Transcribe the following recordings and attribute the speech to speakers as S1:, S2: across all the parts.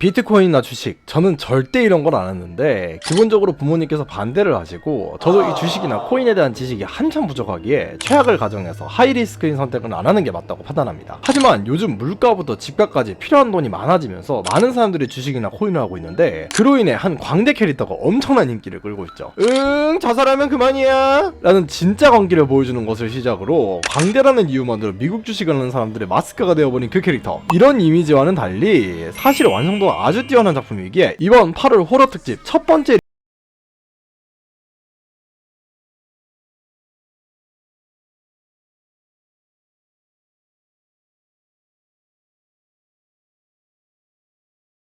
S1: 비트코인이나 주식, 저는 절대 이런 걸 안 했는데 기본적으로 부모님께서 반대를 하시고 저도 이 주식이나 코인에 대한 지식이 한참 부족하기에 최악을 가정해서 하이리스크인 선택은 안 하는 게 맞다고 판단합니다. 하지만 요즘 물가부터 집값까지 필요한 돈이 많아지면서 많은 사람들이 주식이나 코인을 하고 있는데 그로 인해 한 광대 캐릭터가 엄청난 인기를 끌고 있죠. 자살하면 그만이야 라는 진짜 광기를 보여주는 것을 시작으로 광대라는 이유만으로 미국 주식을 하는 사람들의 마스크가 되어버린 그 캐릭터, 이런 이미지와는 달리 사실 완성도가 아주 뛰어난 작품이기에 이번 8월 호러 특집 첫 번째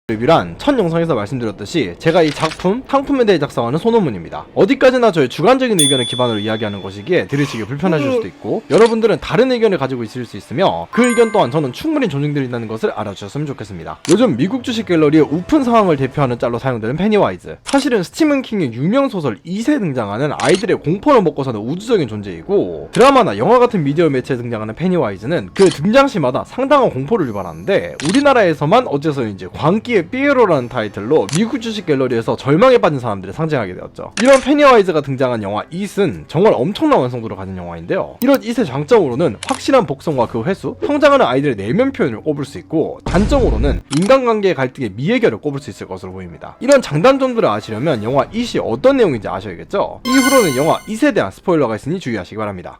S1: 리뷰란 첫 영상에서 말씀드렸듯이 제가 이 작품, 상품에 대해 작성하는 소논문입니다. 어디까지나 저의 주관적인 의견을 기반으로 이야기하는 것이기에 들으시기 불편하실 수도 있고 여러분들은 다른 의견을 가지고 있을 수 있으며 그 의견 또한 저는 충분히 존중드린다는 것을 알아주셨으면 좋겠습니다. 요즘 미국 주식 갤러리의 우픈 상황을 대표하는 짤로 사용되는 페니와이즈, 사실은 스티븐 킹의 유명 소설 2세 등장하는 아이들의 공포를 먹고 사는 우주적인 존재이고 드라마나 영화 같은 미디어 매체에 등장하는 페니와이즈는 그 등장 시마다 상당한 공포를 유발하는데 우리나라에서만 어째서인지 광기의 피에로라는 타이틀로 미국 주식 갤러리에서 절망에 빠진 사람들을 상징하게 되었죠. 이런 페니와이즈가 등장한 영화 잇은 정말 엄청난 완성도를 가진 영화인데요. 이런 잇의 장점으로는 확실한 복선과 그 회수, 성장하는 아이들의 내면 표현을 꼽을 수 있고 단점으로는 인간관계의 갈등의 미해결을 꼽을 수 있을 것으로 보입니다. 이런 장단점들을 아시려면 영화 잇이 어떤 내용인지 아셔야겠죠? 이후로는 영화 잇에 대한 스포일러가 있으니 주의하시기 바랍니다.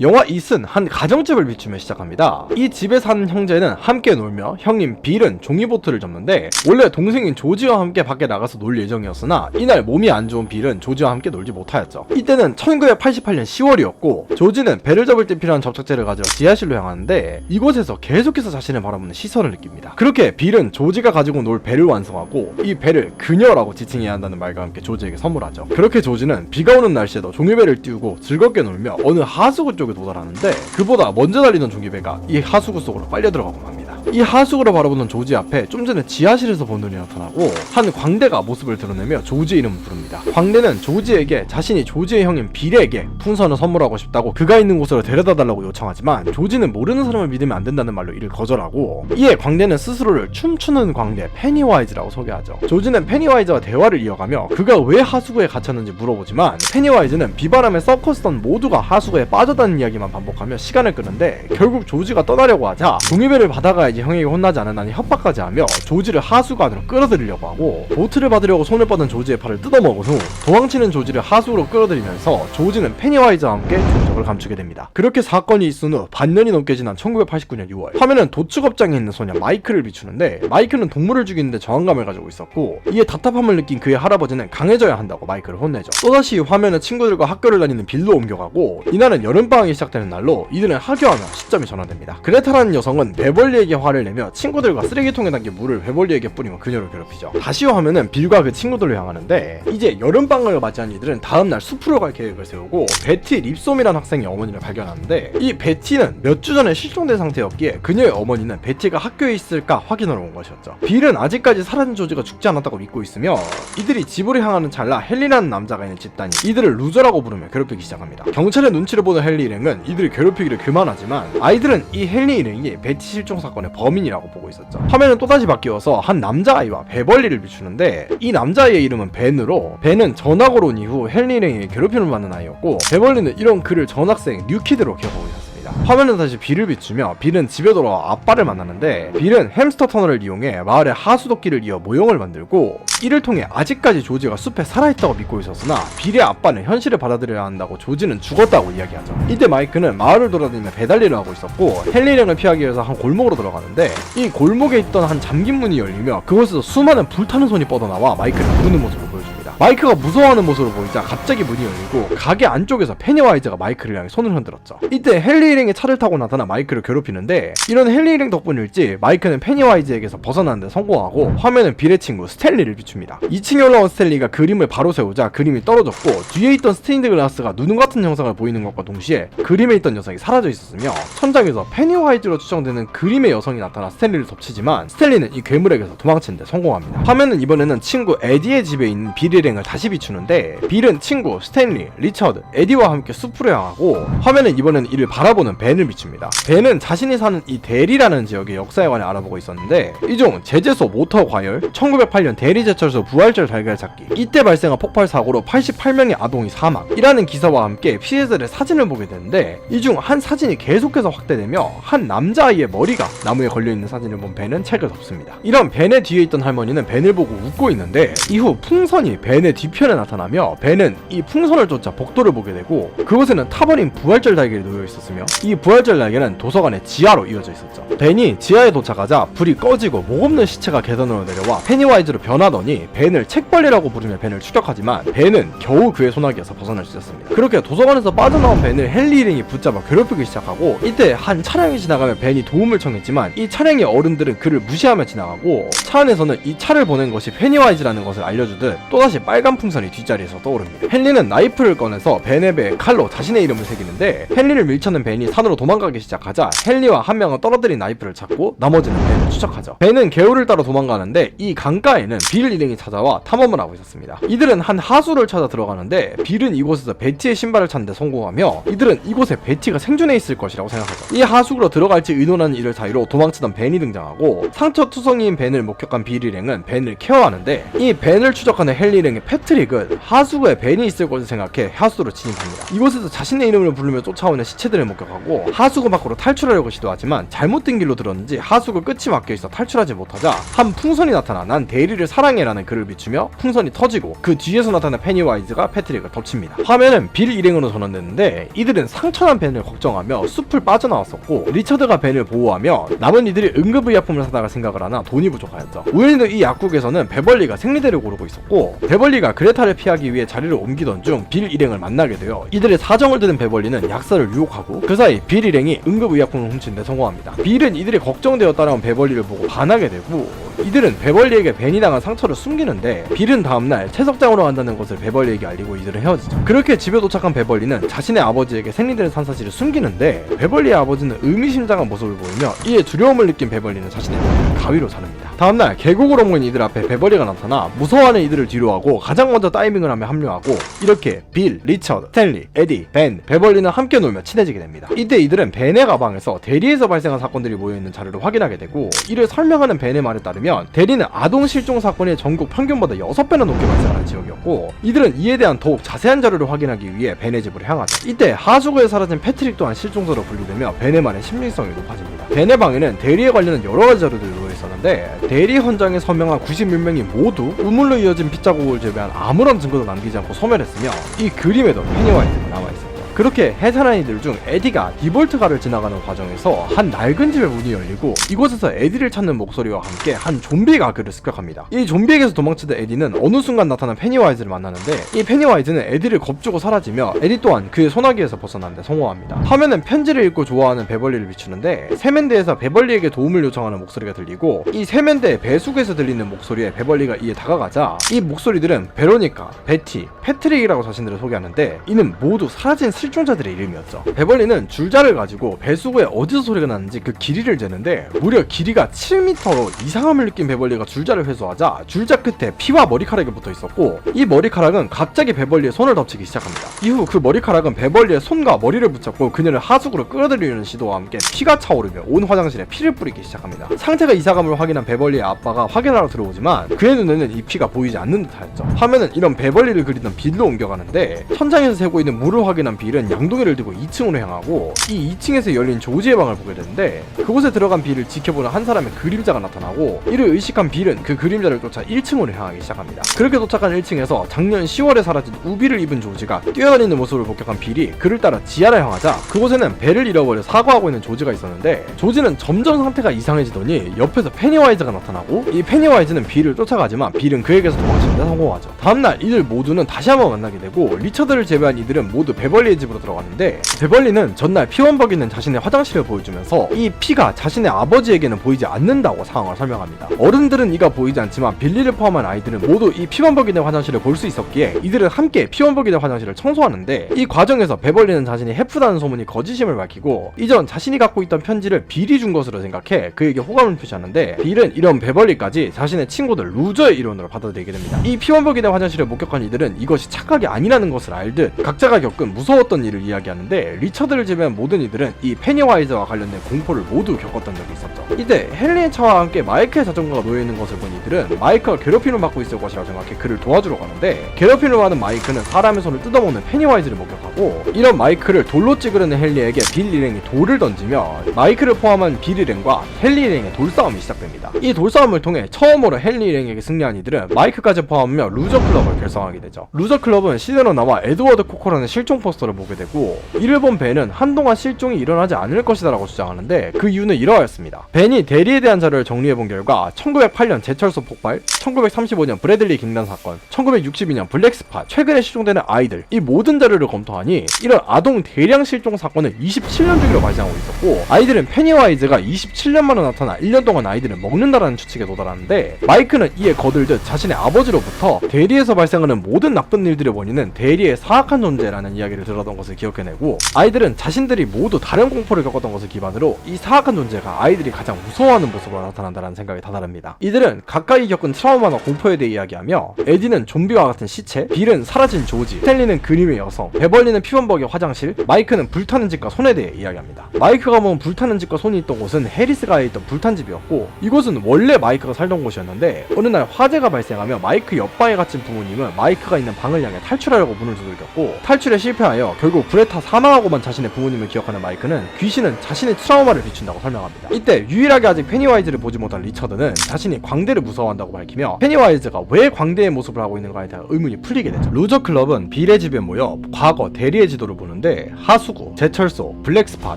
S1: 영화 잇은 한 가정집을 비추며 시작합니다. 이 집에 사는 형제는 함께 놀며 형님 빌은 종이보트를 접는데 원래 동생인 조지와 함께 밖에 나가서 놀 예정이었으나 이날 몸이 안 좋은 빌은 조지와 함께 놀지 못하였죠. 이때는 1988년 10월이었고 조지는 배를 접을 때 필요한 접착제를 가지러 지하실로 향하는데 이곳에서 계속해서 자신을 바라보는 시선을 느낍니다. 그렇게 빌은 조지가 가지고 놀 배를 완성하고 이 배를 그녀라고 지칭해야 한다는 말과 함께 조지에게 선물하죠. 그렇게 조지는 비가 오는 날씨에도 종이배를 띄우고 즐겁게 놀며 어느 하수구 쪽에 도달하는데 그보다 먼저 달리던 종이배가 이 하수구 속으로 빨려 들어가곤 합니다. 이 하수구를 바라보는 조지 앞에 좀 전에 지하실에서 본 눈이 나타나고 한 광대가 모습을 드러내며 조지의 이름을 부릅니다. 광대는 조지에게 자신이 조지의 형인 빌에게 풍선을 선물하고 싶다고 그가 있는 곳으로 데려다 달라고 요청하지만 조지는 모르는 사람을 믿으면 안 된다는 말로 이를 거절하고 이에 광대는 스스로를 춤추는 광대 페니와이즈라고 소개하죠. 조지는 페니와이즈와 대화를 이어가며 그가 왜 하수구에 갇혔는지 물어보지만 페니와이즈는 비바람에 서커스던 모두가 하수구에 빠졌다는 이야기만 반복하며 시간을 끄는데 결국 조지가 떠나려고 하자 종이배를 받아가야지 형에게 혼나지 않으나니 협박까지 하며 조지를 하수구 안으로 끌어들이려고 하고 보트를 받으려고 손을 뻗은 조지의 팔을 뜯어먹은 후 도망치는 조지를 하수구로 끌어들이면서 조지는 페니와이즈와 함께 종적을 감추게 됩니다. 그렇게 사건이 있은 후 반년이 넘게 지난 1989년 6월 화면은 도축업장에 있는 소녀 마이크를 비추는데 마이크는 동물을 죽이는데 저항감을 가지고 있었고 이에 답답함을 느낀 그의 할아버지는 강해져야 한다고 마이크를 혼내죠. 또다시 화면은 친구들과 학교를 다니는 빌로 옮겨가고 이날은 여름방학이 시작되는 날로 이들은 하교하며 시점이 전환됩니다. 그레타라는 여성은 베벌리에게 화를 내며 친구들과 쓰레기통에 담긴 물을 베벌리에게 뿌리며 그녀를 괴롭히죠. 다시 화면은 빌과 그 친구들로 향하는데 이제 여름방학을 맞이한 이들은 다음날 숲으로 갈 계획을 세우고 베티 립솜이라는 학생의 어머니를 발견하는데 이 베티는 몇 주 전에 실종된 상태였기에 그녀의 어머니는 베티가 학교에 있을까 확인하러 온 것이었죠. 빌은 아직까지 사라진 조지가 죽지 않았다고 믿고 있으며 이들이 집으로 향하는 찰나 헨리라는 남자가 있는 집단이 이들을 루저라고 부르며 괴롭히기 시작합니다. 경찰의 눈치를 보는 헨리 일행은 이들을 괴롭히기를 그만하지만 아이들은 이 헨리 일행이 베티 실종 사건의 범인이라고 보고 있었죠. 화면은 또다시 바뀌어서 한 남자아이와 베벌리를 비추는데 이 남자아이의 이름은 벤으로 벤은 전학으로 온 이후 헨리 일행에게 괴롭힘을 받는 아이였고 베벌리는 이런 그를 전학생 뉴키드로 기억하고 있었습니다. 화면은 다시 빌을 비추며 빌은 집에 돌아와 아빠를 만나는데 빌은 햄스터 터널을 이용해 마을의 하수도길을 이어 모형을 만들고 이를 통해 아직까지 조지가 숲에 살아있다고 믿고 있었으나 빌의 아빠는 현실을 받아들여야 한다고 조지는 죽었다고 이야기하죠. 이때 마이크는 마을을 돌아다니며 배달일을 하고 있었고 헨리 일행을 피하기 위해서 한 골목으로 들어가는데 이 골목에 있던 한 잠긴 문이 열리며 그곳에서 수많은 불타는 손이 뻗어나와 마이크를 부르는 모습을 보여줍니다. 마이크가 무서워하는 모습을 보이자 갑자기 문이 열리고 가게 안쪽에서 페니와이즈가 마이크를 향해 손을 흔들었죠. 이때 헨리 일행의 차를 타고 나타나 마이크를 괴롭히는데 이런 헨리 일행 덕분일지 마이크는 페니와이즈에게서 벗어나는 데 성공하고 화면은 빌의 친구 스탠리를 비춥니다. 2층에 올라온 스탠리가 그림을 바로 세우자 그림이 떨어졌고 뒤에 있던 스테인드 글라스가 누누 같은 형상을 보이는 것과 동시에 그림에 있던 여성이 사라져 있었으며 천장에서 페니와이즈로 추정되는 그림의 여성이 나타나 스탠리를 덮치지만 스탠리는 이 괴물에게서 도망치는 데 성공합니다. 화면은 이번에는 친구 에디의 집에 있는 빌의 일행을 다시 비추는데 빌은 친구 스탠리, 리처드, 에디와 함께 숲으로 향하고 화면은 이번엔 이를 바라보는 벤을 비춥니다. 벤은 자신이 사는 이 대리라는 지역의 역사에 관해 알아보고 있었는데 이 중 제재소 모터 과열, 1908년 대리 제철소 부활절 달걀 찾기, 이때 발생한 폭발 사고로 88명의 아동이 사망이라는 기사와 함께 피해자들의 사진을 보게 되는데 이 중 한 사진이 계속해서 확대되며 한 남자아이의 머리가 나무에 걸려있는 사진을 본 벤은 책을 덮습니다. 이런 벤의 뒤에 있던 할머니는 벤을 보고 웃고 있는데 이후 풍선이 벤의 뒤편에 나타나며 벤은 이 풍선을 쫓아 복도를 보게 되고 그곳에는 타버린 부활절 달걀이 놓여 있었으며 이 부활절 달걀은 도서관의 지하로 이어져 있었죠. 벤이 지하에 도착하자 불이 꺼지고 목 없는 시체가 계단으로 내려와 페니와이즈로 변하더니 벤을 책벌레라고 부르며 벤을 추격하지만 벤은 겨우 그의 소나기에서 벗어날 수 있었습니다. 그렇게 도서관에서 빠져나온 벤을 헨리 일행이 붙잡아 괴롭히기 시작하고 이때 한 차량이 지나가며 벤이 도움을 청했지만 이 차량의 어른들은 그를 무시하며 지나가고 차 안에서는 이 차를 보낸 것이 페니와이즈라는 것을 알려주듯 또다시 빨간 풍선이 뒷자리에서 떠오릅니다. 헨리는 나이프를 꺼내서 벤의 배에 칼로 자신의 이름을 새기는데 헨리를 밀쳐낸 벤이 산으로 도망가기 시작하자 헨리와 한 명은 떨어뜨린 나이프를 찾고 나머지는 벤을 추적하죠. 벤은 개울을 따라 도망가는데 이 강가에는 빌 일행이 찾아와 탐험을 하고 있었습니다. 이들은 한 하수를 찾아 들어가는데 빌은 이곳에서 베티의 신발을 찾는 데 성공하며 이들은 이곳에 베티가 생존해 있을 것이라고 생각하죠. 이 하수구로 들어갈지 의논하는 이를 사이로 도망치던 벤이 등장하고 상처투성이인 벤을 목격한 빌 일행은 벤을 케어하는데 이 벤을 추적하는 헨리 일행의 패트릭은 하수구에 벤이 있을 것을 생각해 하수로 진입합니다. 이곳에서 자신의 이름을 부르며 쫓아오는 시체들을 목격하고 하수구 밖으로 탈출하려고 시도하지만 잘못된 길로 들었는지 하수구 끝이 막혀있어 탈출하지 못하자 한 풍선이 나타나 난 대리를 사랑해라는 글을 비추며 풍선이 터지고 그 뒤에서 나타난 페니와이즈가 패트릭을 덮칩니다. 화면은 빌 일행으로 전환됐는데 이들은 상처난 벤을 걱정하며 숲을 빠져나왔었고 리처드가 벤을 보호하며 남은 이들이 응급의약품을 사다가 생각을 하나 돈이 부족하였죠. 우연히도 이 약국에서는 베벌리가 생리대를 고르고 있었고 베벌리가 그레타를 피하기 위해 자리를 옮기던 중 빌 일행을 만나게 되어 이들의 사정을 들은 베벌리는 약사를 유혹하고 그 사이 빌 일행이 응급의약품을 훔친 데 성공합니다. 빌은 이들이 걱정되어 따라온 베벌리를 보고 반하게 되고 이들은 베벌리에게 벤이 당한 상처를 숨기는데 빌은 다음날 채석장으로 간다는 것을 베벌리에게 알리고 이들은 헤어지죠. 그렇게 집에 도착한 베벌리는 자신의 아버지에게 생리대를 산 사실을 숨기는데 베벌리의 아버지는 의미심장한 모습을 보이며 이에 두려움을 느낀 베벌리는 자신의 머리를 가위로 자릅니다. 다음날 계곡으로 모인 이들 앞에 베벌리가 나타나 무서워하는 이들을 뒤로하고 가장 먼저 다이빙을 하며 합류하고 이렇게 빌, 리처드, 스탠리, 에디, 벤, 베벌리는 함께 놀며 친해지게 됩니다. 이때 이들은 벤의 가방에서 대리에서 발생한 사건들이 모여있는 자료를 확인하게 되고 이를 설명하는 벤의 말에 따르면 대리는 아동 실종 사건이 전국 평균보다 6배나 높게 발생하는 지역이었고 이들은 이에 대한 더욱 자세한 자료를 확인하기 위해 벤의 집으로 향하죠. 이때 하수구에 사라진 패트릭 또한 실종자로 분류되며 벤의 말의 신빙성이 높아집니다. 벤의 방에는 대리에 관련된 여러가지 자료들이 놓여있었는데 대리 현장에 서명한 91명이 모두 우물로 이어진 핏자국을 제외한 아무런 증거도 남기지 않고 소멸했으며 이 그림에도 페니와이즈가 남아있습니다. 그렇게 해산한 이들 중 에디가 디볼트가를 지나가는 과정에서 한 낡은 집의 문이 열리고 이곳에서 에디를 찾는 목소리와 함께 한 좀비가 그를 습격합니다. 이 좀비에게서 도망치던 에디는 어느 순간 나타난 페니와이즈를 만나는데 이 페니와이즈는 에디를 겁주고 사라지며 에디 또한 그의 소나기에서 벗어나는 데 성공합니다. 화면은 편지를 읽고 좋아하는 베벌리를 비추는데 세면대에서 베벌리에게 도움을 요청하는 목소리가 들리고 이 세면대 배수구에서 들리는 목소리에 베벌리가 이에 다가가자 이 목소리들은 베로니카, 베티, 패트릭이라고 자신들을 소개하는데 이는 모두 사라진 실종자들의 이름이었죠. 베벌리는 줄자를 가지고 배수구에 어디서 소리가 나는지 그 길이를 재는데 무려 길이가 7m로 이상함을 느낀 베벌리가 줄자를 회수하자 줄자 끝에 피와 머리카락이 붙어 있었고 이 머리카락은 갑자기 베벌리의 손을 덮치기 시작합니다. 이후 그 머리카락은 베벌리의 손과 머리를 붙잡고 그녀를 하수구로 끌어들이려는 시도와 함께 피가 차오르며 온 화장실에 피를 뿌리기 시작합니다. 상태가 이상함을 확인한 베벌리의 아빠가 확인하러 들어오지만 그의 눈에는 이 피가 보이지 않는 듯하였죠. 화면은 이런 베벌리를 그리던 빌로 옮겨가는데 천장에서 새고 있는 물을 확인한 빌은 양동이를 들고 2층으로 향하고 이 2층에서 열린 조지의 방을 보게 되는데 그곳에 들어간 빌을 지켜보는 한 사람의 그림자가 나타나고 이를 의식한 빌은 그 그림자를 쫓아 1층으로 향하기 시작합니다. 그렇게 도착한 1층에서 작년 10월에 사라진 우비를 입은 조지가 뛰어다니는 모습을 목격한 빌이 그를 따라 지하를 향하자 그곳에는 배를 잃어버려 사과하고 있는 조지가 있었는데 조지는 점점 상태가 이상해지더니 옆에서 페니와이즈가 나타나고 이 페니와이즈는 빌을 쫓아가지만 빌은 그에게서 도망치는 데 성공하죠. 다음날 이들 모두는 다시 한번 만나게 되고 리처드를 제외한 이들은 모두 베벌리의 집으로 들어가는데 베벌리는 전날 피원벅이는 자신의 화장실을 보여주면서 이 피가 자신의 아버지에게는 보이지 않는다고 상황을 설명합니다. 어른들은 이가 보이지 않지만 빌리를 포함한 아이들은 모두 이 피원벅이는 화장실을 볼 수 있었기에 이들은 함께 피원벅이는 화장실을 청소하는데 이 과정에서 베벌리는 자신이 해프다는 소문이 거짓임을 밝히고 이전 자신이 갖고 있던 편지를 빌이 준 것으로 생각해 그에게 호감을 표시하는데 빌은 이런 베벌리까지 자신의 친구들 루저의 일원으로 받아들이게 됩니다. 이 피원벅이는 화장실을 목격한 이들은 이것이 착각이 아니라는 것을 알듯 각자가 겪은 무서웠던 일을 이야기하는데 리처드를 제외한 모든 이들은 이 페니와이즈와 관련된 공포를 모두 겪었던 적이 있었죠. 이때 헨리의 차와 함께 마이크의 자전거가 놓여있는 것을 본 이들은 마이크가 괴롭힘을 받고 있을 것이라고 생각해 그를 도와주러 가는데 괴롭힘을 받은 마이크는 사람의 손을 뜯어먹는 페니와이즈를 목격하고 이런 마이크를 돌로 찌그러는 헨리에게 빌 일행이 돌을 던지며 마이크를 포함한 빌 일행과 헨리 일행의 돌싸움이 시작됩니다. 이 돌싸움을 통해 처음으로 헨리 일행에게 승리한 이들은 마이크까지 포함하며 루저 클럽을 결성하게 되죠. 루저 클럽은 시대로 나와 에드워드 코코라는 실종 포스터를 보게 되고 이를 본 벤은 한동안 실종이 일어나지 않을 것이다 라고 주장하는데 그 이유는 이러하였습니다. 벤이 대리에 대한 자료를 정리해본 결과 1908년 제철소 폭발, 1935년 브래들리 갱단 사건, 1962년 블랙스팟, 최근에 실종되는 아이들 이 모든 자료를 검토하니 이런 아동 대량 실종 사건은 27년 주기로 발생하고 있었고 아이들은 페니와이즈가 27년 만에 나타나 1년 동안 아이들을 먹는다라는 추측에 도달하는데 마이크는 이에 거들듯 자신의 아버지로부터 대리에서 발생하는 모든 나쁜 일들의 원인은 대리의 사악한 존재라는 이야기를 들었던 것을 기억해내고 아이들은 자신들이 모두 다른 공포를 겪었던 것을 기반으로 이 사악한 존재가 아이들이 가장 무서워하는 모습으로 나타난다는 생각이 다다릅니다. 이들은 가까이 겪은 트라우마나 공포에 대해 이야기하며 에디는 좀비와 같은 시체, 빌은 사라진 조지, 스탠리는 그림의 여성, 베벌리는 피원벅의 화장실, 마이크는 불타는 집과 손에 대해 이야기합니다. 마이크가 모은 불타는 집과 손이 있던 곳은 해리스가에 있던 불탄 집이었고 이곳은 원래 마이크가 살던 곳이었는데 어느 날 화재가 발생하며 마이크 옆방에 갇힌 부모님은 마이크가 있는 방을 향해 탈출하려고 문을 두들겼고 탈출에 실패하여 결국 불에 타 사망하고만 자신의 부모님을 기억하는 마이크는 귀신은 자신의 트라우마를 비춘다고 설명합니다. 이때 유일하게 아직 페니와이즈를 보지 못한 리처드는 자신이 광대를 무서워한다고 밝히며 페니와이즈가 왜 광대의 모습을 하고 있는가에 대한 의문이 풀리게 되죠. 루저 클럽은 빌의 집에 모여 과거 대리의 지도를 보는데 하수구, 제철소, 블랙스팟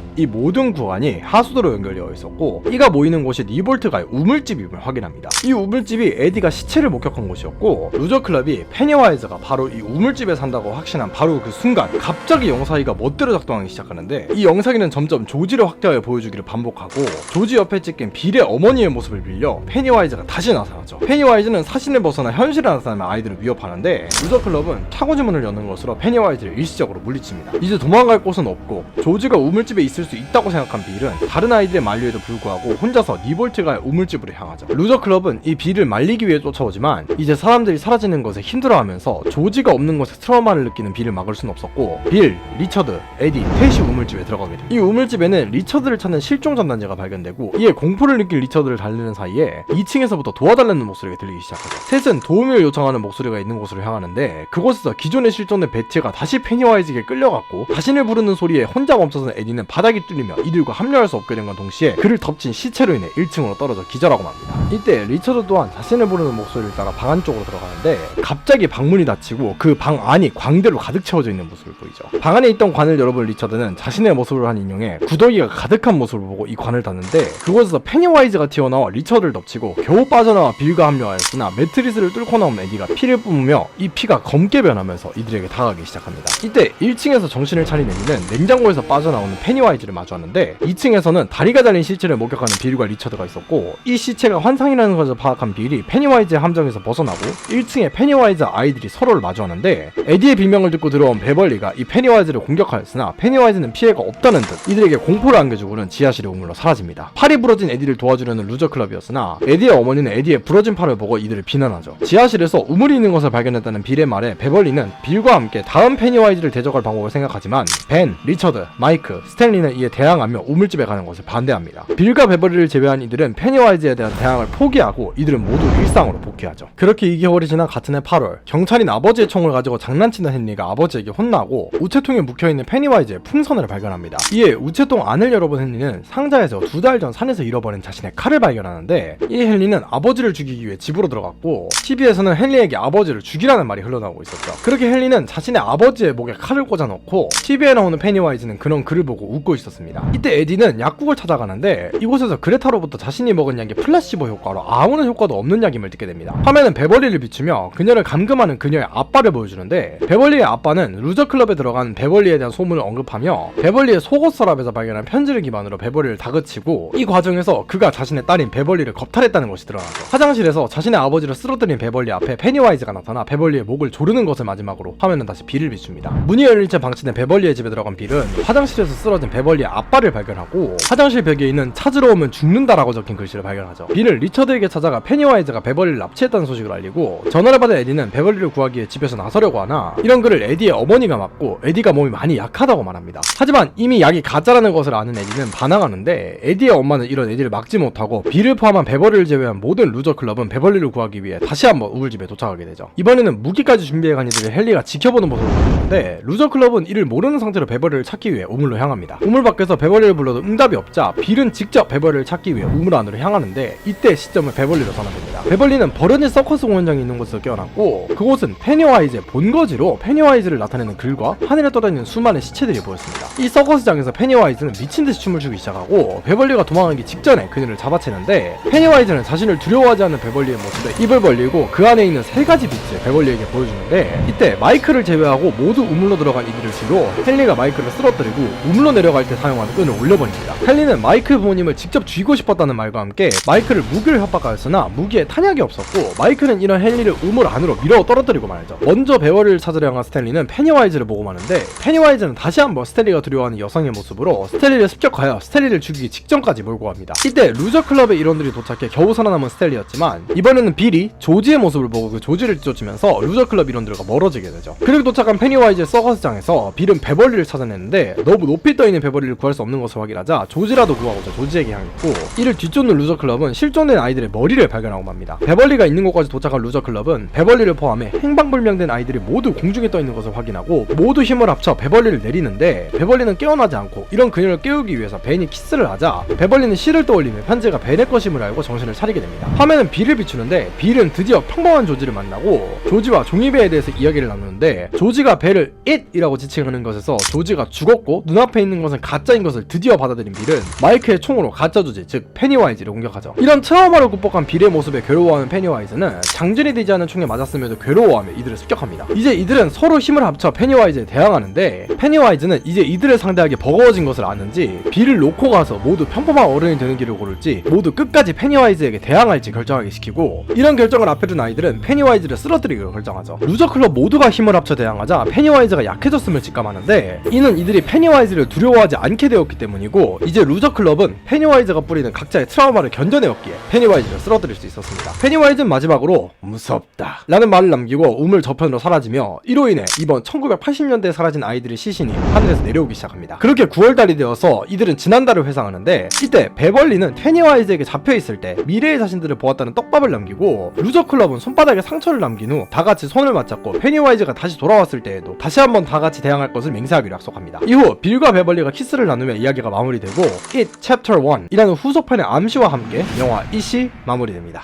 S1: 이 모든 구간이 하수도로 연결되어 있었고 이가 모이는 곳이 니볼트가의 우물집임을 확인합니다. 이 우물집이 에디가 시체를 목격한 곳이었고 루저 클럽이 페니와이즈가 바로 이 우물집에 산다고 확신한 바로 그 순간 갑자기 영사기가 멋대로 작동하기 시작하는데 이 영사기는 점점 조지를 확대하여 보여주기를 반복하고 조지 옆에 찍힌 빌의 어머니의 모습을 빌려 페니와이즈가 다시 나타나죠. 페니와이즈는 사신을 벗어나 현실에 나타나면 아이들을 위협하는데 루저 클럽은 차고지문을 여는 것으로 페니와이즈를 일시적으로 물리칩니다. 이제 도망갈 곳은 없고 조지가 우물집에 있을 수 있다고 생각한 빌은 다른 아이들의 만류에도 불구하고 혼자서 니볼트가의 우물집으로 향하죠. 루저 클럽은 이 빌을 말리기 위해 쫓아오지만 이제 사람들이 사라지는 것에 힘들어하면서 조지가 없는 것에 트라우마를 느끼는 빌을 막을 수는 없었고 빌, 리처드, 에디, 텟이 우물집에 들어가게 됩니다. 이 우물집에는 리처드를 찾는 실종 전단지가 발견되고 이에 공포를 느낀 리처드를 달리는 사이에 2층에서부터 도와달라는 목소리가 들리기 시작하죠. 셋은 도움을 요청하는 목소리가 있는 곳으로 향하는데 그곳에서 기존에 실종된 베티가 다시 페니와이즈에게 끌려갔고 자신을 부르는 소리에 혼자 멈춰선 에디는 바닥이 뚫리며 이들과 합류할 수 없게 된 건 동시에 그를 덮친 시체로 인해 1층으로 떨어져 기절하고 맙니다. 이때 리처드 또한 자신을 부르는 목소리를 따라 방 안쪽으로 들어가는데 갑자기 방문이 닫히고 그 방 안이 광대로 가득 채워져 있는 모습을 보이죠. 방 안에 있던 관을 열어본 리처드는 자신의 모습을 한 인형에 구더기가 가득한 모습을 보고 이 관을 닫는데 그곳에서 페니와이즈가 튀어나와 리처드를 덮치고 겨우 빠져나와 빌과 합류하였으나 매트리스를 뚫고 나온 에디가 피를 뿜으며 이 피가 검게 변하면서 이들에게 다가가기 시작합니다. 이때 1층에서 정신을 차린 에디는 냉장고에서 빠져나오는 페니와이즈를 마주하는데 2층에서는 다리가 달린 시체를 목격하는 빌과 리처드가 있었고 이 시체가 환상이라는 것을 파악한 빌이 페니와이즈의 함정에서 벗어나고 1층에 페니와이즈 아이들이 서로를 마주하는데 에디의 비명을 듣고 들어온 베벌리가 이 페니와이즈를 공격하였으나 페니와이즈는 피해가 없다는 듯 이들에게 공포를 안겨주고는 지하실의 우물로 사라집니다. 팔이 부러진 에디를 도와주려는 루저 클럽이었으나 에디의 어머니는 에디의 부러진 팔을 보고 이들을 비난하죠. 지하실에서 우물이 있는 것을 발견했다는 빌의 말에 베벌리는 빌과 함께 다음 페니와이즈를 대적할 방법을 생각하지만 벤, 리처드, 마이크, 스탠리는 이에 대항하며 우물집에 가는 것을 반대합니다. 빌과 베벌리를 제외한 이들은 페니와이즈에 대한 대항을 포기하고 이들은 모두 일상으로 복귀하죠. 그렇게 2개월이 지난 같은 해 8월 경찰인 아버지의 총을 가지고 장난치는 헨리가 아버지에게 혼나고 우체통에 묵혀있는 페니와이즈의 풍선을 발견합니다. 이에 우체통 안을 열어본 헨리는 상자에서 2달 전 산에서 잃어버린 자신의 칼을 발견하는데 이 헨리는 아버지를 죽이기 위해 집으로 들어갔고 TV에서는 헨리에게 아버지를 죽이라는 말이 흘러나오고 있었죠. 그렇게 헨리는 자신의 아버지의 목에 칼을 꽂아놓고 TV에 나오는 페니와이즈는 그런 글을 보고 웃고 있었습니다. 이때 에디는 약국을 찾아가는데 이곳에서 그레타로부터 자신이 먹은 약이 플라시보 효과로 아무런 효과도 없는 약임을 듣게 됩니다. 화면은 베벌리를 비추며 그녀를 감금하는 그녀의 아빠를 보여주는데 베벌리의 아빠는 루저 클럽에 들어간 들어간 베벌리에 대한 소문을 언급하며 베벌리의 속옷 서랍에서 발견한 편지를 기반으로 베벌리를 다그치고 이 과정에서 그가 자신의 딸인 베벌리를 겁탈했다는 것이 드러나죠. 화장실에서 자신의 아버지를 쓰러뜨린 베벌리 앞에 페니와이즈가 나타나 베벌리의 목을 조르는 것을 마지막으로 화면은 다시 빌을 비춥니다. 문이 열린 채 방치된 베벌리의 집에 들어간 빌은 화장실에서 쓰러진 베벌리의 아빠를 발견하고 화장실 벽에 있는 찾으러 오면 죽는다라고 적힌 글씨를 발견하죠. 빌은 리처드에게 찾아가 페니와이즈가 베벌리를 납치했다는 소식을 알리고 전화를 받은 에디는 베벌리를 구하기 위해 집에서 나서려고 하나 이런 글을 에디의 어머니가 맞고 에디가 몸이 많이 약하다고 말합니다. 하지만 이미 약이 가짜라는 것을 아는 에디는 반항하는데 에디의 엄마는 이런 에디를 막지 못하고 빌을 포함한 베벌리를 제외한 모든 루저 클럽은 베벌리를 구하기 위해 다시 한번 우울집에 도착하게 되죠. 이번에는 무기까지 준비해간 이들을 헨리가 지켜보는 모습을 보여주는데 루저 클럽은 이를 모르는 상태로 베벌리를 찾기 위해 우물로 향합니다. 우물 밖에서 베벌리를 불러도 응답이 없자 빌은 직접 베벌리를 찾기 위해 우물 안으로 향하는데 이때 시점을 베벌리로 전환됩니다. 베벌리는 버려진 서커스 공연장이 있는 곳에서 깨어났고 그곳은 페니와이즈의 본거지로 페니와이즈를 나타내는 글과 하늘에 떠다니는 수많은 시체들이 보였습니다. 이 서커스장에서 페니와이즈는 미친듯이 춤을 추기 시작하고 베벌리가 도망가기 직전에 그녀를 잡아채는데 페니와이즈는 자신을 두려워하지 않는 베벌리의 모습에 입을 벌리고 그 안에 있는 3가지 빛을 베벌리에게 보여주는데 이때 마이크를 제외하고 모두 우물로 들어간 이들을 뒤로 헨리가 마이크를 쓰러뜨리고 우물로 내려갈 때 사용하는 끈을 올려버립니다. 헨리는 마이크 부모님을 직접 쥐고 싶었다는 말과 함께 마이크를 무기를 협박하였으나 무기에 탄약이 없었고 마이크는 이런 헨리를 우물 안으로 밀어 떨어뜨리고 말죠. 먼저 베벌리를 찾으려 향한 스탠리는 페니와이즈를 보고 마는데 페니와이즈는 다시 한번 스탠리가 두려워하는 여성의 모습으로 스탠리를 습격하여 스탠리를 죽이기 직전까지 몰고 갑니다. 이때 루저 클럽의 일원들이 도착해 겨우 살아남은 스탠리였지만 이번에는 빌이 조지의 모습을 보고 그 조지를 쫓으면서 루저 클럽 일원들과 멀어지게 되죠. 그리고 도착한 페니와이즈의 서커스장에서 빌은 베벌리를 찾아냈는데 너무 높이 떠있는 베벌리를 구할 수 없는 것을 확인하자 조지라도 구하고자 조지에게 향했고 이를 뒤쫓는 루저 클럽은 실종된 아이들의 머리를 발견하고 맙니다. 베벌리가 있는 곳까지 도착한 루저 클럽은 베벌리를 포함해 행방불명된 아이들이 모두 공중에 떠있는 것을 확인하고 모두 힘을 합쳐 베벌리를 내리는데 베벌리는 깨어나지 않고 이런 그녀를 깨우기 위해서 벤이 키스를 하자 베벌리는 시를 떠올리며 편지가 벤의 것임을 알고 정신을 차리게 됩니다. 화면은 빌을 비추는데 빌은 드디어 평범한 조지를 만나고 조지와 종이배에 대해서 이야기를 나누는데 조지가 벨을 it이라고 지칭하는 것에서 조지가 죽었고 눈앞에 있는 것은 가짜인 것을 드디어 받아들인 빌은 마이크의 총으로 가짜 조지 즉 페니와이즈를 공격하죠. 이런 트라우마를 극복한 빌의 모습에 괴로워하는 페니와이즈는 장전이 되지 않은 총에 맞았음에도 괴로워하며 이들을 습격합니다. 이제 이들은 서로 힘을 합쳐 페니와이즈에 대항하는데 페니와이즈는 이제 이들을 상대하기 버거워진 것을 아는지 빌을 놓고 가서 모두 평범한 어른이 되는 길을 고를지 모두 끝까지 페니와이즈에게 대항할지 결정하게 시키고 이런 결정을 앞에 둔 아이들은 페니와이즈를 쓰러뜨리기로 결정하죠. 루저클럽 모두가 힘을 합쳐 대항하자 페니와이즈가 약해졌음을 직감하는데 이는 이들이 페니와이즈를 두려워하지 않게 되었기 때문이고 이제 루저클럽은 페니와이즈가 뿌리는 각자의 트라우마를 견뎌내었기에 페니와이즈를 쓰러뜨릴 수 있었습니다. 페니와이즈는 마지막으로 무섭다 라는 말을 남기고 우물 저편으로 사라지며 이로 인해 이번 1980년대에 사라진 아이들의 시신이 하늘에서 내려오기 시작합니다. 그렇게 9월달이 되어서 이들은 지난달을 회상하는데 이때 베벌리는 페니와이즈에게 잡혀있을 때 미래의 자신들을 보았다는 떡밥을 남기고 루저클럽은 손바닥에 상처를 남긴 후 다같이 손을 맞잡고 페니와이즈가 다시 돌아왔을 때에도 다시 한번 다같이 대항할 것을 맹세하기로 약속합니다. 이후 빌과 베벌리가 키스를 나누며 이야기가 마무리되고 It Chapter 1 이라는 후속편의 암시와 함께 영화 It이 마무리됩니다.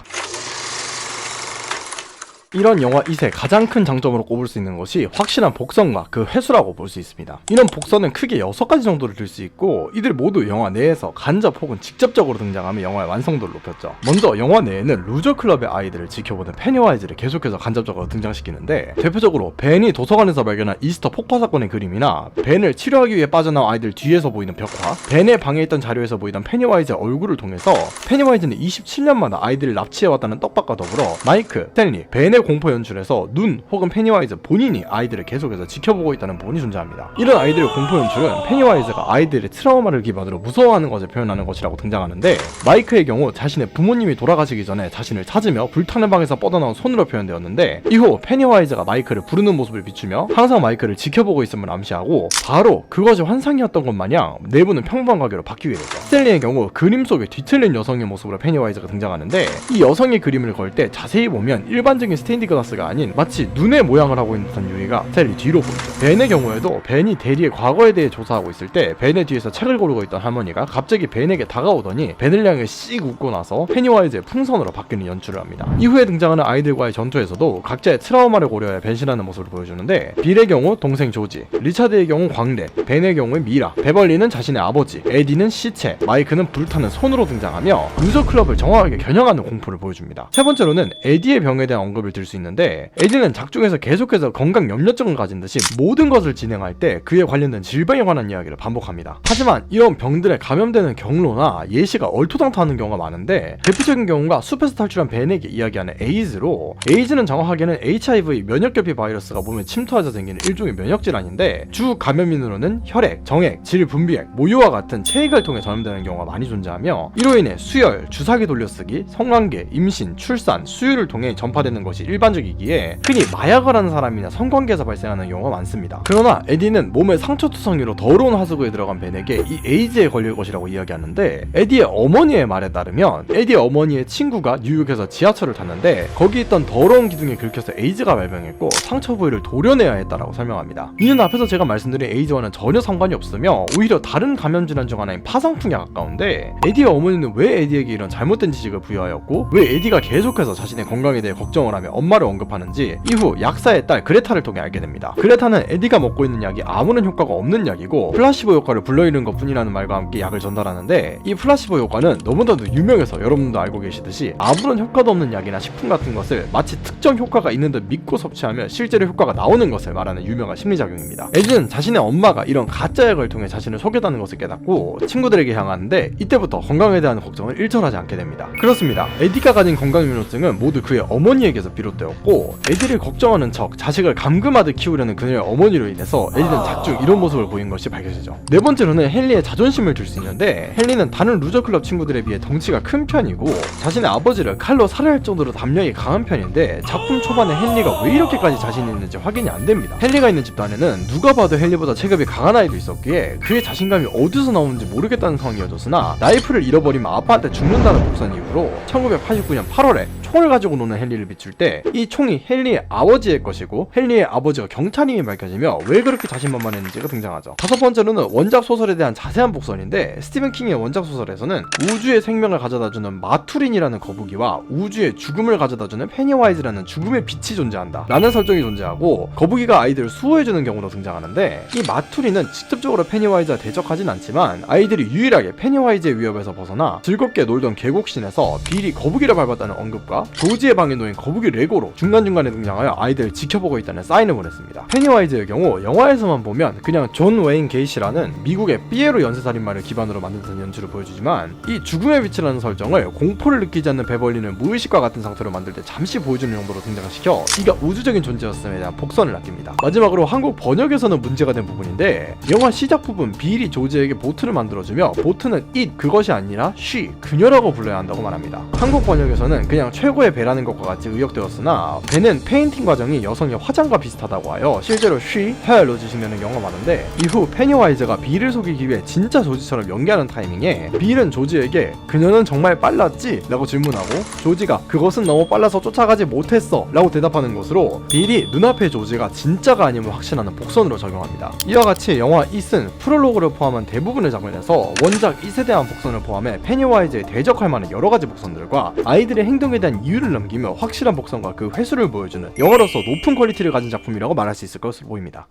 S1: 이런 영화 It의 가장 큰 장점으로 꼽을 수 있는 것이 확실한 복선과 그 회수라고 볼 수 있습니다. 이런 복선은 크게 6가지 정도를 들 수 있고 이들 모두 영화 내에서 간접 혹은 직접적으로 등장하며 영화의 완성도를 높였죠. 먼저 영화 내에는 루저 클럽의 아이들을 지켜보는 페니와이즈를 계속해서 간접적으로 등장시키는데 대표적으로 벤이 도서관에서 발견한 이스터 폭파 사건의 그림이나 벤을 치료하기 위해 빠져나온 아이들 뒤에서 보이는 벽화, 벤의 방에 있던 자료에서 보이던 페니와이즈의 얼굴을 통해서 페니와이즈는 27년마다 아이들을 납치해왔다는 떡밥과 더불어 마이크, 스탠리, 벤의 공포 연출에서 눈 혹은 페니와이즈 본인이 아이들을 계속해서 지켜보고 있다는 부분이 존재합니다. 이런 아이들의 공포 연출은 페니와이즈가 아이들의 트라우마를 기반으로 무서워하는 것을 표현하는 것이라고 등장하는데 마이크의 경우 자신의 부모님이 돌아가시기 전에 자신을 찾으며 불타는 방에서 뻗어나온 손으로 표현되었는데 이후 페니와이즈가 마이크를 부르는 모습을 비추며 항상 마이크를 지켜보고 있음을 암시하고 바로 그것이 환상이었던 것 마냥 내부는 평범한 가게로 바뀌게 되죠. 스탠리의 경우 그림 속에 뒤틀린 여성의 모습으로 페니와이즈가 등장하는데 이 여성의 그림을 걸 때 자세히 보면 일반적인 스테인드 글라스가 아닌 마치 눈의 모양을 하고 있는 듯한 유리가 스탠리 뒤로 보이죠. 벤의 경우에도 벤이 대리의 과거에 대해 조사하고 있을 때 벤의 뒤에서 책을 고르고 있던 할머니가 갑자기 벤에게 다가오더니 벤을 향해 씩 웃고 나서 페니와이즈의 풍선으로 바뀌는 연출을 합니다. 이후에 등장하는 아이들과의 전투에서도 각자의 트라우마를 고려해 변신하는 모습을 보여주는데 빌의 경우 동생 조지, 리차드의 경우 광대, 벤의 경우에 미라, 베벌리는 자신의 아버지, 에디는 시체, 마이크는 불타는 손으로 등장하며 루저 클럽을 정확하게 겨냥하는 공포를 보여줍니다. 세 번째로는 에디의 병에 대한 언급을 들 수 있는데, 에디는 작중에서 계속해서 건강 염려증을 가진 듯이 모든 것을 진행할 때 그에 관련된 질병에 관한 이야기를 반복합니다. 하지만 이런 병들에 감염되는 경로나 예시가 얼토당토하는 경우가 많은데, 대표적인 경우가 숲에서 탈출한 벤에게 이야기하는 에이즈로, 에이즈는 정확하게는 HIV 면역결핍 바이러스가 몸에 침투하자 생기는 일종의 면역질환인데, 주 감염인으로는 혈액, 정액, 질 분비액, 모유와 같은 체액을 통해 전염되는 경우가 많이 존재하며, 이로 인해 수혈, 주사기 돌려쓰기, 성관계, 임신, 출산, 수유를 통해 전파되는 것이 일반적이기에 흔히 마약을 하는 사람이나 성관계에서 발생하는 경우가 많습니다. 그러나 에디는 몸에 상처투성이로 더러운 하수구에 들어간 벤에게 이 에이즈에 걸릴 것이라고 이야기하는데, 에디의 어머니의 말에 따르면 에디의 어머니의 친구가 뉴욕에서 지하철을 탔는데 거기 있던 더러운 기둥에 긁혀서 에이즈가 발병했고 상처 부위를 도려내야 했다라고 설명합니다. 이는 앞에서 제가 말씀드린 에이즈와는 전혀 상관이 없으며 오히려 다른 감염질환 중 하나인 파상풍에 가까운데, 에디의 어머니는 왜 에디에게 이런 잘못된 지식을 부여하였고 왜 에디가 계속해서 자신의 건강에 대해 걱정을 하며 엄마를 언급하는지 이후 약사의 딸 그레타를 통해 알게 됩니다. 그레타는 에디가 먹고 있는 약이 아무런 효과가 없는 약이고 플라시보 효과를 불러일으키는 것뿐이라는 말과 함께 약을 전달하는데, 이 플라시보 효과는 너무나도 유명해서 여러분도 알고 계시듯이 아무런 효과도 없는 약이나 식품 같은 것을 마치 특정 효과가 있는 듯 믿고 섭취하면 실제로 효과가 나오는 것을 말하는 유명한 심리작용입니다. 에디는 자신의 엄마가 이런 가짜 약을 통해 자신을 속였다는 것을 깨닫고 친구들에게 향하는데, 이때부터 건강에 대한 걱정을 일절하지 않게 됩니다. 그렇습니다. 에디가 가진 건강염려증은 모두 그의 어머니에게서 비롯되었고, 에디를 걱정하는 척 자식을 감금하듯 키우려는 그녀의 어머니로 인해서 에디는 작중 이런 모습을 보인 것이 밝혀지죠. 네 번째로는 헨리의 자존심을 들 수 있는데, 헨리는 다른 루저클럽 친구들에 비해 덩치가 큰 편이고 자신의 아버지를 칼로 살해할 정도로 담력이 강한 편인데, 작품 초반에 헨리가 왜 이렇게까지 자신이 있는지 확인이 안 됩니다. 헨리가 있는 집단에는 누가 봐도 헨리보다 체급이 강한 아이도 있었기에 그의 자신감이 어디서 나오는지 모르겠다는 상황이어졌으나, 나이프를 잃어버리면 아빠한테 죽는다는 복선 이후로 1989년 8월에 총을 가지고 노는 헨리를 비출 때 이 총이 헨리의 아버지의 것이고 헨리의 아버지가 경찰임이 밝혀지며 왜 그렇게 자신만만했는지가 등장하죠. 다섯 번째로는 원작 소설에 대한 자세한 복선인데, 스티븐 킹의 원작 소설에서는 우주의 생명을 가져다주는 마투린이라는 거북이와 우주의 죽음을 가져다주는 페니와이즈라는 죽음의 빛이 존재한다 라는 설정이 존재하고, 거북이가 아이들을 수호해주는 경우도 등장하는데, 이 마투린은 직접적으로 페니와이즈와 대적하진 않지만 아이들이 유일하게 페니와이즈의 위협에서 벗어나 즐겁게 놀던 계곡신에서 빌이 거북이를 밟았다는 언급과 조지의 방에 놓인 거북이 레고로 중간중간에 등장하여 아이들을 지켜보고 있다는 사인을 보냈습니다. 페니와이즈의 경우 영화에서만 보면 그냥 존 웨인 게이시라는 미국의 삐에로 연쇄살인마를 기반으로 만든 연출을 보여주지만, 이 죽음의 빛이라는 설정을 공포를 느끼지 않는 베벌리는 무의식과 같은 상태로 만들 때 잠시 보여주는 용도로 등장시켜 이가 우주적인 존재였음에 대한 복선을 남깁니다. 마지막으로 한국 번역에서는 문제가 된 부분인데, 영화 시작 부분 빌이 조지에게 보트를 만들어주며 보트는 it 그것이 아니라 she 그녀라고 불러야 한다고 말합니다. 한국 번역에서는 그냥 최고의 배라는 것과 같이 의역되었으나, 배는 페인팅 과정이 여성의 화장과 비슷하다고 하여 실제로 she, her로 지칭되는 경우가 많은데, 이후 페니와이즈가 빌을 속이기 위해 진짜 조지처럼 연기하는 타이밍에 빌은 조지에게 그녀는 정말 빨랐지? 라고 질문하고 조지가 그것은 너무 빨라서 쫓아가지 못했어 라고 대답하는 것으로 빌이 눈앞의 조지가 진짜가 아님을 확신하는 복선으로 적용합니다. 이와 같이 영화 it은 프롤로그를 포함한 대부분의 장면에서 원작 it에 대한 복선을 포함해 페니와이즈에 대적할 만한 여러가지 복선들과 아이들의 행동에 대한 이유를 넘기며 확실한 복선과 그 회수를 보여주는 영화로서 높은 퀄리티를 가진 작품이라고 말할 수 있을 것으로 보입니다.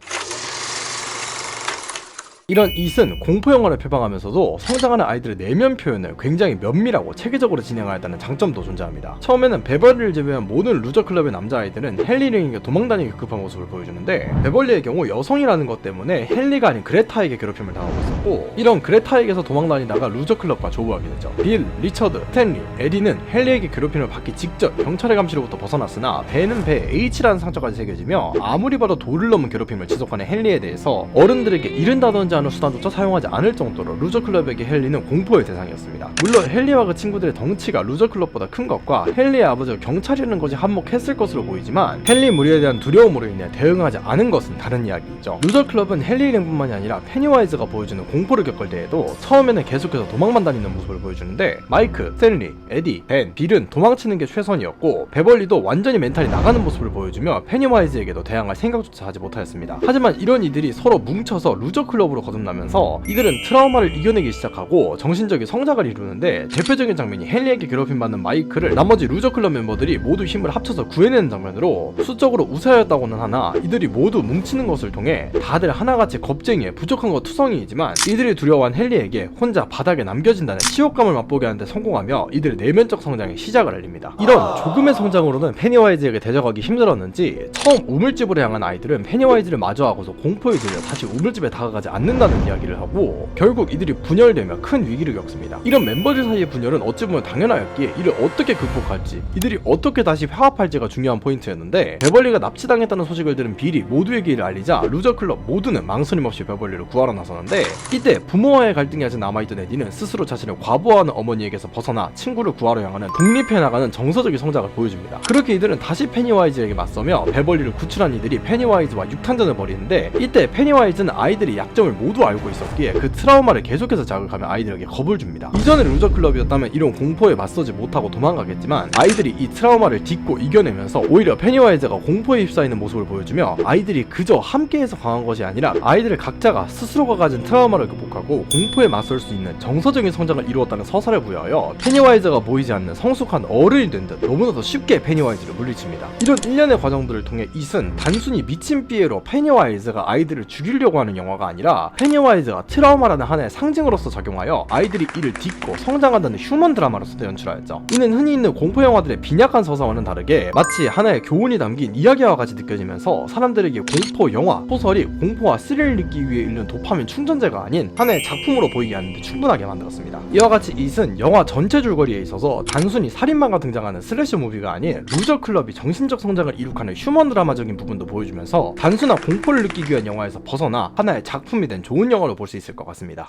S1: 이런 it은 공포영화를 표방하면서도 성장하는 아이들의 내면 표현을 굉장히 면밀하고 체계적으로 진행하였다는 장점도 존재합니다. 처음에는 베벌리를 제외한 모든 루저클럽의 남자아이들은 헨리에게 도망다니기 급한 모습을 보여주는데, 베벌리의 경우 여성이라는 것 때문에 헨리가 아닌 그레타에게 괴롭힘을 당하고 있었고, 이런 그레타에게서 도망다니다가 루저클럽과 조우하게 되죠. 빌, 리처드, 스탠리, 에디는 헨리에게 괴롭힘을 받기 직전 경찰의 감시로부터 벗어났으나 배는 배에 H라는 상처까지 새겨지며 아무리 봐도 도를 넘은 괴롭힘을 지속하는 헨리에 대해서 어른들에게 이른다든지 하는 수단조차 사용하지 않을 정도로 루저클럽에게 헨리는 공포의 대상이었습니다. 물론 헨리와 그 친구들의 덩치가 루저클럽보다 큰 것과 헨리의 아버지가 경찰이라는 것이 한몫했을 것으로 보이지만, 헨리 무리에 대한 두려움으로 인해 대응하지 않은 것은 다른 이야기이죠. 루저클럽은 헨리 일행뿐만이 아니라 페니와이즈가 보여주는 공포를 겪을 때에도 처음에는 계속해서 도망만 다니는 모습을 보여주는데, 마이크, 스탠리, 에디, 벤, 빌은 도망치는 게 최선이었고 베벌리도 완전히 멘탈이 나가는 모습을 보여주며 페니와이즈에게도 대항할 생각조차 하지 못하였습니다. 하지만 이런 이들이 서로 뭉쳐서 루저클럽으로 거듭나면서 이들은 트라우마를 이겨내기 시작하고 정신적인 성장을 이루는데, 대표적인 장면이 헨리에게 괴롭힘받는 마이크를 나머지 루저클럽 멤버들이 모두 힘을 합쳐서 구해내는 장면으로, 수적으로 우세하였다고는 하나 이들이 모두 뭉치는 것을 통해 다들 하나같이 겁쟁이에 부족한 것 투성이이지만 이들이 두려워한 헨리에게 혼자 바닥에 남겨진다는 치욕감을 맛보게 하는데 성공하며 이들의 내면적 성장의 시작을 알립니다. 이런 조금의 성장으로는 페니와이즈에게 대적하기 힘들었는지 처음 우물집으로 향한 아이들은 페니와이즈를 마주하고서 공포에 들려 다시 우물집에 다가가지 않는다는 이야기를 하고, 결국 이들이 분열되며 큰 위기를 겪습니다. 이런 멤버들 사이의 분열은 어찌 보면 당연하였기에 이를 어떻게 극복할지, 이들이 어떻게 다시 화합할지가 중요한 포인트였는데, 베벌리가 납치당했다는 소식을 들은 빌이 모두에게 이를 알리자 루저클럽 모두는 망설임 없이 베벌리를 구하러 나서는데, 이때 부모와의 갈등이 아직 남아있던 에디는 스스로 자신을 과부하하는 어머니에게서 벗어나 친구를 구하러 향하는 독립해 나가는 정서적인 성장을 보여줍니다. 그렇게 이들은 다시 페니와이즈에게 맞서며 베벌리를 구출한 이들이 페니와이즈와 육탄전을 벌이는데, 이때 페니와이즈는 아이들이 약점을 모두 알고 있었기에 그 트라우마를 계속해서 자극하며 아이들에게 겁을 줍니다. 이전에 루저클럽이었다면 이런 공포에 맞서지 못하고 도망가겠지만, 아이들이 이 트라우마를 딛고 이겨내면서 오히려 페니와이즈가 공포에 휩싸이는 모습을 보여주며, 아이들이 그저 함께해서 강한 것이 아니라 아이들 각자가 스스로가 가진 트라우마를 극복하고 공포에 맞설 수 있는 정서적인 성장을 이루었다는 서사를 부여하여 페니와이즈가 보이지 않는 성숙한 어른이 된 듯 너무나도 쉽게 페니와이즈를 물리칩니다. 이런 일련의 과정들을 통해 이은 단순히 미친 삐에로 페니와이즈가 아이들을 죽이려고 하는 영화가 아니라, 페니와이즈가 트라우마라는 하나의 상징으로서 작용하여 아이들이 이를 딛고 성장한다는 휴먼 드라마로서도 연출하였죠. 이는 흔히 있는 공포 영화들의 빈약한 서사와는 다르게 마치 하나의 교훈이 담긴 이야기와 같이 느껴지면서 사람들에게 공포 영화, 소설이 공포와 스릴을 느끼기 위해 읽는 도파민 충전제가 아닌 하나의 작품으로 보이게 하는데 충분하게 만들었습니다. 이와 같이 이은 영화 전체 줄거리에 있어서 단순히 살인마가 등장하는 슬래셔 무비가 아닌 루저클럽이 정신적 성장을 이룩하는 휴먼 드라마적인 부분도 보여주면서 단순한 공포를 느끼기 위한 영화에서 벗어나 하나의 작품이 된 좋은 영화로 볼 수 있을 것 같습니다.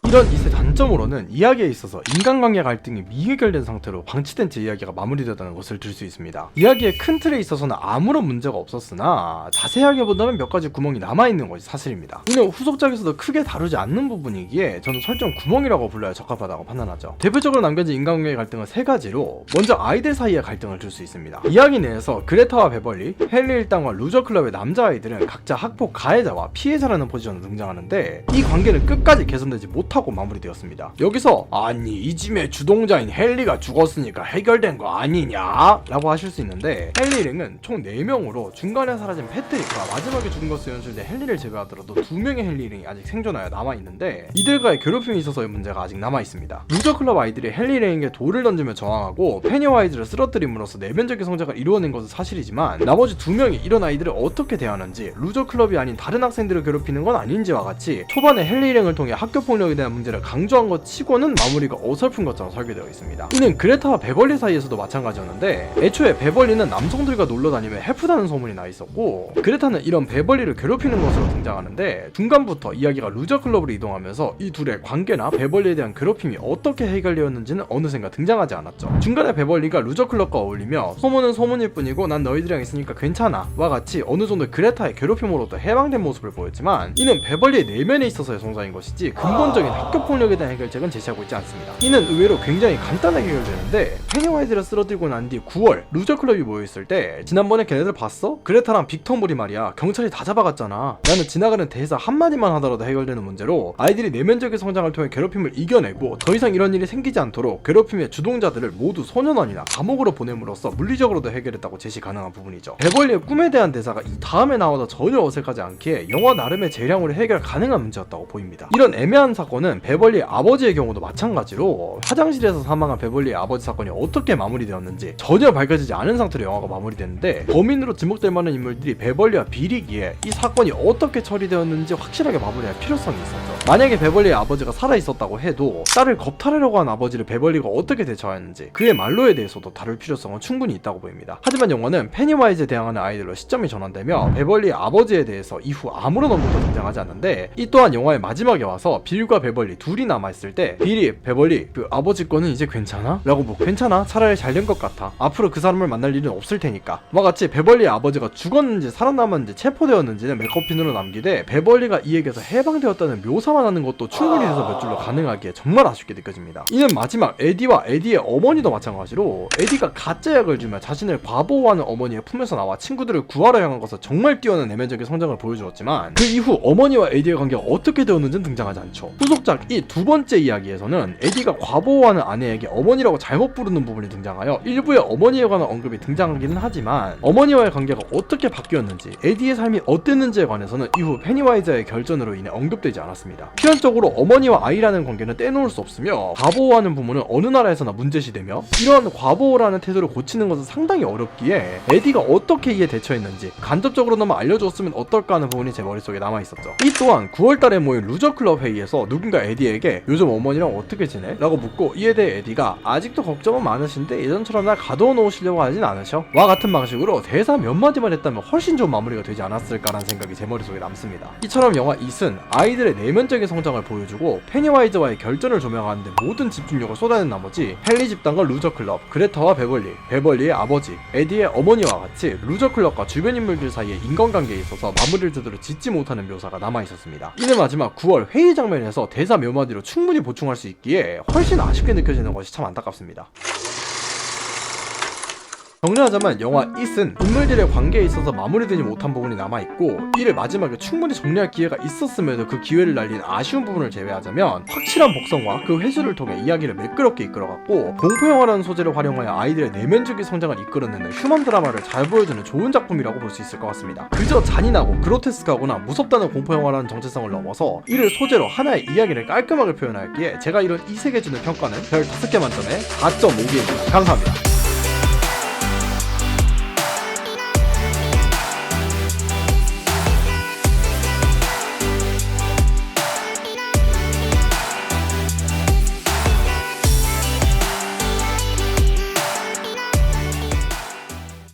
S1: 이런 이세 단점으로는 이야기에 있어서 인간관계 갈등이 미해결된 상태로 방치된 채 이야기가 마무리되었다는 것을 들 수 있습니다. 이야기의 큰 틀에 있어서는 아무런 문제가 없었으나 자세하게 본다면 몇 가지 구멍이 남아있는 것이 사실입니다. 이는 후속작에서도 크게 다루지 않는 부분이기에 저는 설정 구멍이라고 불러야 적합하다고 판단하죠. 대표적으로 남겨진 인간관계 갈등은 세 가지로, 먼저 아이들 사이의 갈등을 들 수 있습니다. 이야기 내에서 그레타와 베벌리, 헨리 일당과 루저클럽의 남자아이들은 각자 학폭 가해자와 피해자라는 포지션으로 등장하는데, 이 관계는 끝까지 개선되지 못하고 마무리되었습니다. 여기서 아니 이 짐의 주동자인 헨리가 죽었으니까 해결된 거 아니냐? 라고 하실 수 있는데, 헨리 일행은 총 4명으로 중간에 사라진 패트릭과 마지막에 죽은 것으로 연출된 헨리를 제외하더라도 2명의 헨리 일행이 아직 생존하여 남아있는데, 이들과의 괴롭힘이 있어서의 문제가 아직 남아있습니다. 루저클럽 아이들이 헨리 일행에게 돌을 던지며 저항하고 페니와이즈를 쓰러뜨림으로써 내면적인 성장을 이루어낸 것은 사실이지만, 나머지 2명이 이런 아이들을 어떻게 대하는지, 루저클럽이 아닌 다른 학생들을 괴롭히는 건 아닌지와 같이 초반에 헨리 일행을 통해 학교폭력에 대한 문제를 강조한 것 치고는 마무리가 어설픈 것처럼 설계되어 있습니다. 이는 그레타와 베벌리 사이에서도 마찬가지였는데, 애초에 베벌리는 남성들과 놀러다니며 해프다는 소문이 나 있었고, 그레타는 이런 베벌리를 괴롭히는 것으로 등장하는데, 중간부터 이야기가 루저클럽으로 이동하면서 이 둘의 관계나 베벌리에 대한 괴롭힘이 어떻게 해결되었는지는 어느샌가 등장하지 않았죠. 중간에 베벌리가 루저클럽과 어울리며 소문은 소문일 뿐이고 난 너희들이랑 있으니까 괜찮아 와 같이 어느 정도 그레타의 괴롭힘으로부터 해방된 모습을 보였지만, 이는 베벌리의 내면에 있어서의 성장인 것이지 근본적인 학교폭력에 대한 해결책은 제시하고 있지 않습니다. 이는 의외로 굉장히 간단하게 해결되는데, 페니와이즈를 쓰러뜨리고 난 뒤 9월 루저클럽이 모여있을 때 지난번에 걔네들 봤어? 그레타랑 빅터물이 말이야 경찰이 다 잡아갔잖아. 나는 지나가는 대사 한마디만 하더라도 해결되는 문제로 아이들이 내면적인 성장을 통해 괴롭힘을 이겨내고 더 이상 이런 일이 생기지 않도록 괴롭힘의 주동자들을 모두 소년원이나 감옥으로 보냄으로써 물리적으로도 해결했다고 제시 가능한 부분이죠. 베벌리의 꿈에 대한 대사가 이 다음에 나와도 전혀 어색하지 않기에 영화 나름의 재량으로 해결 가능한 문제였다고 보입니다. 이런 애매한 사건은 베벌리의 아버지의 경우도 마찬가지로 화장실에서 사망한 베벌리의 아버지 사건이 어떻게 마무리되었는지 전혀 밝혀지지 않은 상태로 영화가 마무리되는데, 범인으로 지목될 만한 인물들이 베벌리와 빌이기에 이 사건이 어떻게 처리되었는지 확실하게 마무리할 필요성이 있었죠. 만약에 베벌리의 아버지가 살아있었다고 해도 딸을 겁탈하려고 한 아버지를 베벌리가 어떻게 대처하였는지 그의 말로에 대해서도 다룰 필요성은 충분히 있다고 보입니다. 하지만 영화는 페니와이즈에 대항하는 아이들로 시점이 전환되며 베벌리의 아버지에 대해서 이후 아무런 언급도 등장하지 않는데, 이 또한 영화의 마지막에 와서 빌과 베벌리 베벌리 둘이 남아있을 때 빌이 베벌리 그 아버지 거는 이제 괜찮아? 라고 뭐 괜찮아 차라리 잘 된 것 같아 앞으로 그 사람을 만날 일은 없을 테니까 와 같이 베벌리의 아버지가 죽었는지 살아남았는지 체포되었는지는 맥커핀으로 남기되 베벌리가 이에게서 해방되었다는 묘사만 하는 것도 충분히 돼서 몇 줄로 가능하기에 정말 아쉽게 느껴집니다. 이는 마지막 에디와 에디의 어머니도 마찬가지로 에디가 가짜 약을 주며 자신을 과보호하는 어머니의 품에서 나와 친구들을 구하러 향한 것을 정말 뛰어난 내면적인 성장을 보여주었지만 그 이후 어머니와 에디의 관계가 어떻게 되었는지는 등장하지 않죠. 후속작 이 두 번째 이야기에서는 에디가 과보호하는 아내에게 어머니라고 잘못 부르는 부분이 등장하여 일부의 어머니에 관한 언급이 등장하기는 하지만 어머니와의 관계가 어떻게 바뀌었는지 에디의 삶이 어땠는지에 관해서는 이후 페니와이저의 결전으로 인해 언급되지 않았습니다. 필연적으로 어머니와 아이라는 관계는 떼놓을 수 없으며 과보호하는 부분은 어느 나라에서나 문제시되며 이런 과보호라는 태도를 고치는 것은 상당히 어렵기에 에디가 어떻게 이에 대처했는지 간접적으로나마 알려줬으면 어떨까 하는 부분이 제 머릿속에 남아있었죠. 이 또한 9월달에 모인 루저클럽 회의에서 누군가 에디에게 요즘 어머니랑 어떻게 지내? 라고 묻고 이에 대해 에디가 아직도 걱정은 많으신데 예전처럼 날 가둬 놓으시려고 하진 않으셔? 와 같은 방식으로 대사 몇 마디만 했다면 훨씬 좋은 마무리가 되지 않았을까라는 생각이 제 머릿속에 남습니다. 이처럼 영화 잇은 아이들의 내면적인 성장을 보여주고 페니와이즈와의 결전을 조명하는데 모든 집중력을 쏟아낸 나머지 헨리 집단과 루저클럽, 그레타와 베벌리, 베벌리의 아버지, 에디의 어머니와 같이 루저클럽과 주변 인물들 사이의 인간관계에 있어서 마무리를 제대로 짓지 못하는 묘사가 남아있었습니다. 이는 마지막 9월 회의 장면에서 대사 몇 마디로 충분히 보충할 수 있기에 훨씬 아쉽게 느껴지는 것이 참 안타깝습니다. 정리하자면 영화 잇은 인물들의 관계에 있어서 마무리되지 못한 부분이 남아있고 이를 마지막에 충분히 정리할 기회가 있었음에도 그 기회를 날린 아쉬운 부분을 제외하자면 확실한 복선과 그 회수를 통해 이야기를 매끄럽게 이끌어갔고 공포영화라는 소재를 활용하여 아이들의 내면적인 성장을 이끌어내는 휴먼 드라마를 잘 보여주는 좋은 작품이라고 볼 수 있을 것 같습니다. 그저 잔인하고 그로테스크하거나 무섭다는 공포영화라는 정체성을 넘어서 이를 소재로 하나의 이야기를 깔끔하게 표현하였기에 제가 이런 잇에게 주는 평가는 별 5개 만점에 4.5개입니다. 감사합니다.